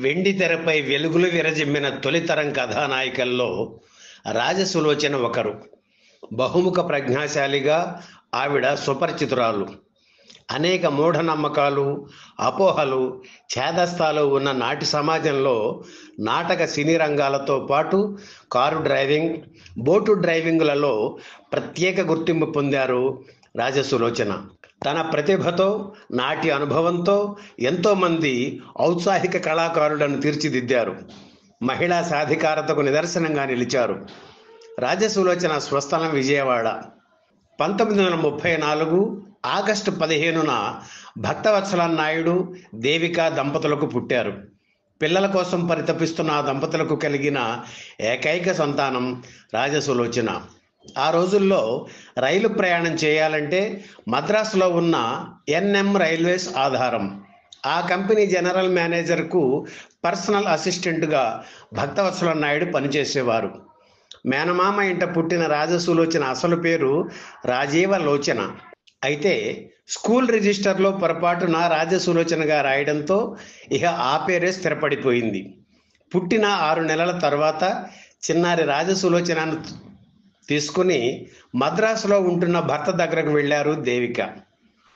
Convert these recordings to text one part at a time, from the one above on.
వెండి తెరపై వెలుగులు విరజిమ్మిన తొలితరం కథానాయికల్లో రాజసులోచన ఒకరు. బహుముఖ ప్రజ్ఞాశాలిగా ఆవిడ సుపరిచితురాలు. అనేక మూఢనమ్మకాలు, అపోహలు, ఛేదస్థాలు ఉన్న నాటి సమాజంలో నాటక సినీ రంగాలతో పాటు కారు డ్రైవింగ్, బోటు డ్రైవింగులలో ప్రత్యేక గుర్తింపు పొందారు రాజసులోచన. తన ప్రతిభతో, నాట్య అనుభవంతో ఎంతోమంది ఔత్సాహిక కళాకారులను తీర్చిదిద్దారు. మహిళా సాధికారతకు నిదర్శనంగా నిలిచారు. రాజసులోచన స్వస్థలం విజయవాడ. 1934 ఆగస్టు 15న భక్తవత్సల నాయుడు, దేవిక దంపతులకు పుట్టారు. పిల్లల కోసం పరితపిస్తున్న ఆ దంపతులకు కలిగిన ఏకైక సంతానం రాజసులోచన. ఆ రోజుల్లో రైలు ప్రయాణం చేయాలంటే మద్రాసులో ఉన్న ఎన్ఎం రైల్వేస్ ఆధారం. ఆ కంపెనీ జనరల్ మేనేజర్కు పర్సనల్ అసిస్టెంట్గా భక్తవత్సల నాయుడు పనిచేసేవారు. మేనమామ ఇంట పుట్టిన రాజసులోచన అసలు పేరు రాజీవ లోచన. అయితే స్కూల్ రిజిస్టర్లో పొరపాటున రాజసులోచనగా రాయడంతో ఇక ఆ పేరే స్థిరపడిపోయింది. పుట్టిన 6 నెలల తర్వాత చిన్నారి రాజసులోచనను తీసుకుని మద్రాసులో ఉంటున్న భర్త దగ్గరకు వెళ్ళారు దేవిక.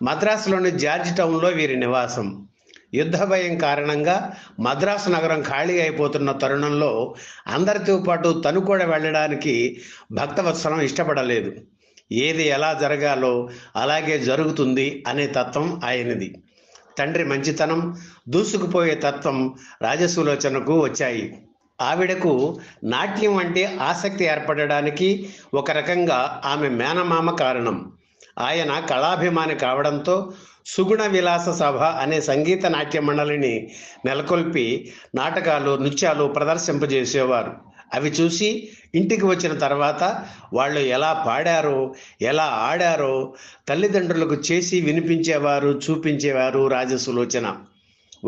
మద్రాసులోని జార్జ్ టౌన్లో వీరి నివాసం. యుద్ధ భయం కారణంగా మద్రాసు నగరం ఖాళీ అయిపోతున్న తరుణంలో అందరితో పాటు తను కూడా వెళ్ళడానికి భక్తవత్సలం ఇష్టపడలేదు. ఏది ఎలా జరగాలో అలాగే జరుగుతుంది అనే తత్వం ఆయనది. తండ్రి మంచితనం, దూసుకుపోయే తత్వం రాజసులోచనకు వచ్చాయి. ఆవిడకు నాట్యం అంటే ఆసక్తి ఏర్పడడానికి ఒక రకంగా ఆమె మేనమామ కారణం. ఆయన కళాభిమాని కావడంతో సుగుణ విలాస సభ అనే సంగీత నాట్య మండలిని నెలకొల్పి నాటకాలు, నృత్యాలు ప్రదర్శింపజేసేవారు. అవి చూసి ఇంటికి వచ్చిన తర్వాత వాళ్ళు ఎలా పాడారో, ఎలా ఆడారో తల్లిదండ్రులకు చేసి వినిపించేవారు, చూపించేవారు రాజసులోచన.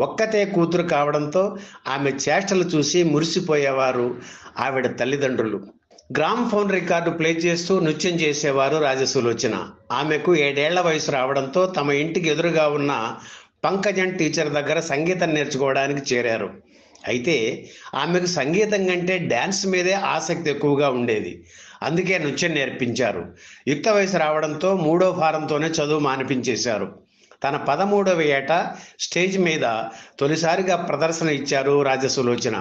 ఒక్కతే కూతురు కావడంతో ఆమె చేష్టలు చూసి మురిసిపోయేవారు ఆవిడ తల్లిదండ్రులు. గ్రామ్ ఫోన్ రికార్డు ప్లే చేస్తూ నృత్యం చేసేవారు రాజసులోచన. ఆమెకు 7 ఏళ్ల వయసు రావడంతో తమ ఇంటికి ఎదురుగా ఉన్న పంకజన్ టీచర్ దగ్గర సంగీతం నేర్చుకోవడానికి చేరారు. అయితే ఆమెకు సంగీతం కంటే డ్యాన్స్ మీదే ఆసక్తి ఎక్కువగా ఉండేది. అందుకే నృత్యం నేర్పించారు. యుక్త వయసు రావడంతో 3వ ఫారంతోనే చదువు మానిపించేశారు. తన 13వ ఏట స్టేజ్ మీద తొలిసారిగా ప్రదర్శన ఇచ్చారు రాజసులోచన.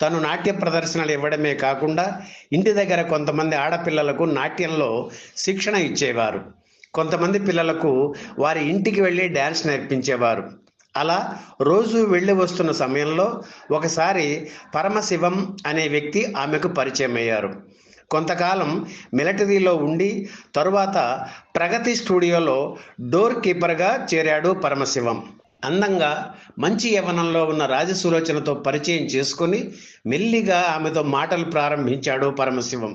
తను నాట్య ప్రదర్శనలు ఇవ్వడమే కాకుండా ఇంటి దగ్గర కొంతమంది ఆడపిల్లలకు నాట్యంలో శిక్షణ ఇచ్చేవారు. కొంతమంది పిల్లలకు వారి ఇంటికి వెళ్ళి డ్యాన్స్ నేర్పించేవారు. అలా రోజు వెళ్ళి వస్తున్న సమయంలో ఒకసారి పరమశివం అనే వ్యక్తి ఆమెకు పరిచయం అయ్యారు. కొంతకాలం మిలిటరీలో ఉండి తరువాత ప్రగతి స్టూడియోలో డోర్ కీపర్గా చేరాడు పరమశివం. అందంగా మంచి యవ్వనంలో ఉన్న రాజసులోచనతో పరిచయం చేసుకుని మెల్లిగా ఆమెతో మాటలు ప్రారంభించాడు పరమశివం.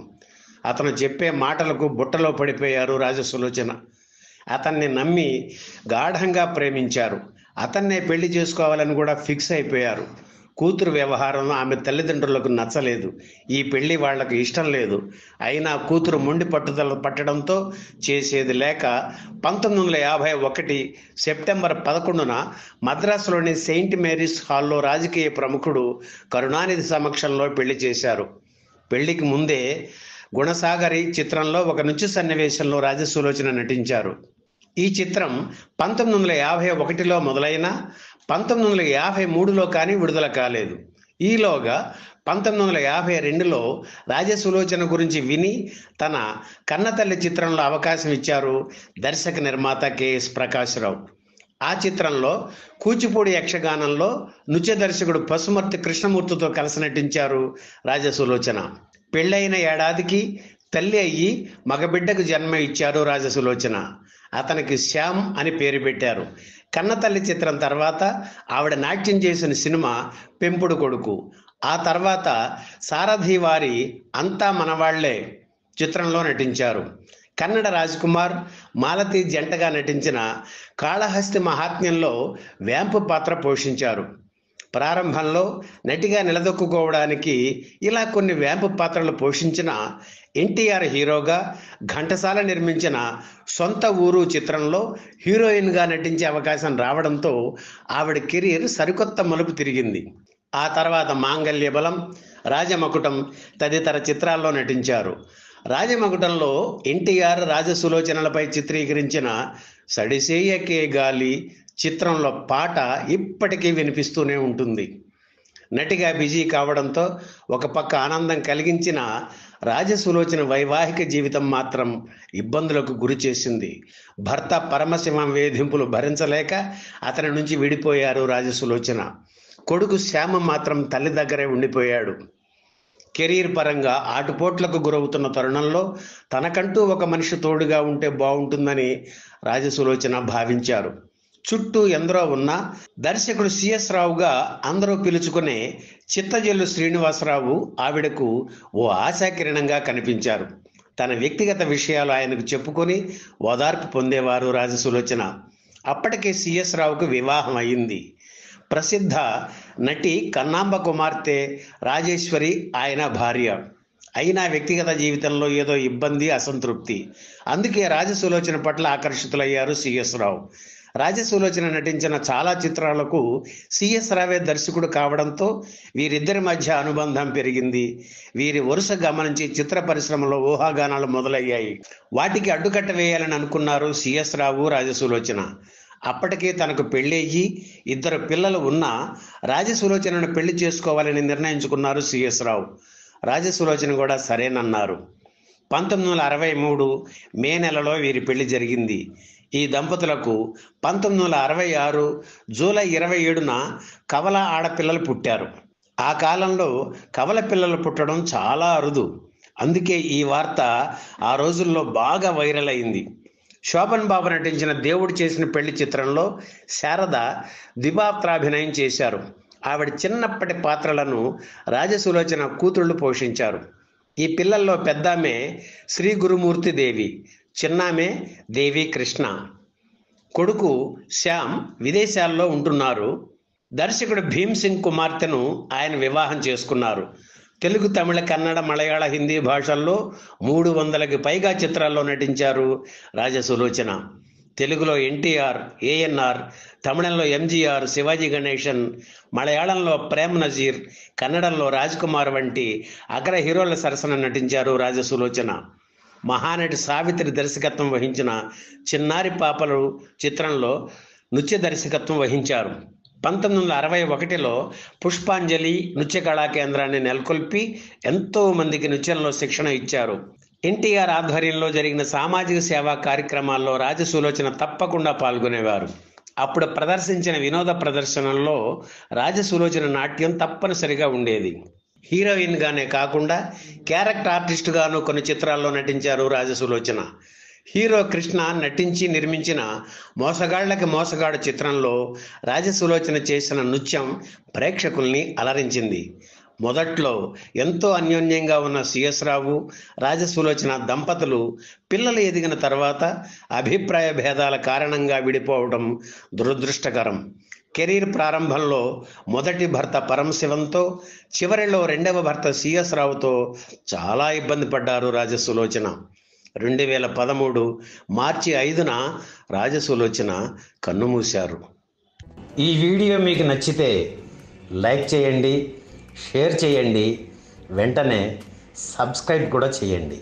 అతను చెప్పే మాటలకు బుట్టలో పడిపోయారు రాజసులోచన. అతన్ని నమ్మి గాఢంగా ప్రేమించారు. అతన్నే పెళ్లి చేసుకోవాలని కూడా ఫిక్స్ అయిపోయారు. కూతురు వ్యవహారం ఆమె తల్లిదండ్రులకు నచ్చలేదు. ఈ పెళ్లి వాళ్లకు ఇష్టం లేదు. అయినా కూతురు మొండి పట్టుదల పట్టడంతో చేసేది లేక 1951 సెప్టెంబర్ 11న మద్రాసులోని సెయింట్ మేరీస్ హాల్లో రాజకీయ ప్రముఖుడు కరుణానిధి సమక్షంలో పెళ్లి చేశారు. పెళ్లికి ముందే గుణసాగరి చిత్రంలో ఒక నృత్య సన్నివేశంలో రాజసులోచన నటించారు. ఈ చిత్రం 1951లో మొదలైన 1953లో కానీ విడుదల కాలేదు. ఈలోగా 1952లో రాజసులోచన గురించి విని తన కన్నతల్లి చిత్రంలో అవకాశం ఇచ్చారు దర్శక నిర్మాత కెఎస్ ప్రకాశ్రావు. ఆ చిత్రంలో కూచిపూడి యక్షగానంలో నృత్య దర్శకుడు పసుమర్తి కృష్ణమూర్తితో కలిసి నటించారు రాజసులోచన. పెళ్ళైన ఏడాదికి తల్లి అయ్యి మగబిడ్డకు జన్మ ఇచ్చారు రాజసులోచన. అతనికి శ్యామ్ అని పేరు పెట్టారు. కన్నతల్లి చిత్రం తర్వాత ఆవిడ నాట్యం చేసిన సినిమా పెంపుడు కొడుకు. ఆ తర్వాత సారథి వారి అంతా మనవాళ్లే చిత్రంలో నటించారు. కన్నడ రాజ్కుమార్, మాలతి జంటగా నటించిన కాళహస్తి మహాత్మ్యంలో వేంపు పాత్ర పోషించారు. ప్రారంభంలో నటిగా నిలదొక్కుకోవడానికి ఇలా కొన్ని వేంపు పాత్రలు పోషించిన ఎన్టీఆర్ హీరోగా ఘంటసాల నిర్మించిన సొంత ఊరు చిత్రంలో హీరోయిన్గా నటించే అవకాశం రావడంతో ఆవిడ కెరీర్ సరికొత్త మలుపు తిరిగింది. ఆ తర్వాత మాంగళ్యబలం, రాజమకుటం తదితర చిత్రాల్లో నటించారు. రాజమకుటంలో ఎన్టీఆర్ రాజసులోచనలపై చిత్రీకరించిన సడిసేయకే గాలి చిత్రంలో పాట ఇప్పటికీ వినిపిస్తూనే ఉంటుంది. నటిగా బిజీ కావడంతో ఒక పక్క ఆనందం కలిగించిన రాజసులోచన వైవాహిక జీవితం మాత్రం ఇబ్బందులకు గురి చేసింది. భర్త పరమశివం వేధింపులు భరించలేక అతని నుంచి విడిపోయారు రాజసులోచన. కొడుకు శ్యామ మాత్రం తల్లి దగ్గరే ఉండిపోయాడు. కెరీర్ పరంగా ఆటుపోట్లకు గురవుతున్న తరుణంలో తనకంటూ ఒక మనిషి తోడుగా ఉంటే బాగుంటుందని రాజసులోచన భావించారు. చుట్టూ ఎందరో ఉన్నా దర్శకుడు సిఎస్ రావుగా అందరూ పిలుచుకునే చిత్తజల్లు శ్రీనివాసరావు ఆవిడకు ఓ ఆశాకిరణంగా కనిపించారు. తన వ్యక్తిగత విషయాలు ఆయనకు చెప్పుకొని ఓదార్పు పొందేవారు రాజసులోచన. అప్పటికే సిఎస్ రావుకు వివాహం అయింది. ప్రసిద్ధ నటి కన్నాంబ కుమార్తె రాజేశ్వరి ఆయన భార్య. అయినా వ్యక్తిగత జీవితంలో ఏదో ఇబ్బంది, అసంతృప్తి. అందుకే రాజసులోచన పట్ల ఆకర్షితులయ్యారు సిఎస్ రావు. రాజసులోచన నటించిన చాలా చిత్రాలకు సిఎస్ రావే దర్శకుడు కావడంతో వీరిద్దరి మధ్య అనుబంధం పెరిగింది. వీరి వరుస గమనించి చిత్ర పరిశ్రమలో ఊహాగానాలు మొదలయ్యాయి. వాటికి అడ్డుకట్ట వేయాలని అనుకున్నారు సిఎస్ రావు, రాజసులోచన. అప్పటికే తనకు పెళ్ళయ్యి 2 పిల్లలు ఉన్నా రాజసులోచనను పెళ్లి చేసుకోవాలని నిర్ణయించుకున్నారు సిఎస్ రావు. రాజసులోచన కూడా సరేనన్నారు. 1963 మే నెలలో వీరి పెళ్లి జరిగింది. ఈ దంపతులకు 1966 జూలై 27న కవల ఆడపిల్లలు పుట్టారు. ఆ కాలంలో కవల పిల్లలు పుట్టడం చాలా అరుదు. అందుకే ఈ వార్త ఆ రోజుల్లో బాగా వైరల్ అయింది. శోభన్ బాబు నటించిన దేవుడు చేసిన పెళ్లి చిత్రంలో శారద ద్విపాత్రాభినయం చేశారు. ఆవిడ చిన్నప్పటి పాత్రలను రాజసులోచన కూతుళ్ళు పోషించారు. ఈ పిల్లల్లో పెద్దామె శ్రీ గురుమూర్తి దేవి, చిన్నామె దేవి కృష్ణ. కొడుకు శ్యామ్ విదేశాల్లో ఉంటున్నారు. దర్శకుడు భీమ్ సింగ్ కుమార్తెను ఆయన వివాహం చేసుకున్నారు. తెలుగు, తమిళ, కన్నడ, మలయాళ, హిందీ భాషల్లో 300కి పైగా చిత్రాల్లో నటించారు రాజసులోచన. తెలుగులో ఎన్టీఆర్, ఏఎన్ఆర్, తమిళంలో ఎంజీఆర్, శివాజీ గణేశన్, మలయాళంలో ప్రేమ్ నజీర్, కన్నడంలో రాజ్ కుమార్ వంటి అగ్ర హీరోల సరసన నటించారు రాజసులోచన. మహానటి సావిత్రి దర్శకత్వం వహించిన చిన్నారి పాపలు చిత్రంలో నృత్య దర్శకత్వం వహించారు. 1961లో పుష్పాంజలి నృత్య కళా కేంద్రాన్ని నెలకొల్పి ఎంతో మందికి నృత్యంలో శిక్షణ ఇచ్చారు. ఎన్టీఆర్ ఆధ్వర్యంలో జరిగిన సామాజిక సేవా కార్యక్రమాల్లో రాజసులోచన తప్పకుండా పాల్గొనేవారు. అప్పుడు ప్రదర్శించిన వినోద ప్రదర్శనల్లో రాజసులోచన నాట్యం తప్పనిసరిగా ఉండేది. హీరోయిన్ గానే కాకుండా క్యారెక్టర్ ఆర్టిస్ట్ గాను కొన్ని చిత్రాల్లో నటించారు రాజసులోచన. హీరో కృష్ణ నటించి నిర్మించిన మోసగాళ్లకి మోసగాడు చిత్రంలో రాజసులోచన చేసిన నృత్యం ప్రేక్షకుల్ని అలరించింది. మొదట్లో ఎంతో అన్యోన్యంగా ఉన్న సిఎస్ రావు, రాజసులోచన దంపతులు పిల్లలు ఎదిగిన తర్వాత అభిప్రాయ భేదాల కారణంగా విడిపోవడం దురదృష్టకరం. కెరీర్ ప్రారంభంలో మొదటి భర్త పరమశివంతో, చివరిలో 2వ భర్త సిఎస్ రావుతో చాలా ఇబ్బంది పడ్డారు రాజసులోచన. 2013 మార్చి 5న రాజసులోచన కన్నుమూశారు. ఈ వీడియో మీకు నచ్చితే లైక్ చేయండి, షేర్ చేయండి, వెంటనే సబ్స్క్రైబ్ కూడా చేయండి.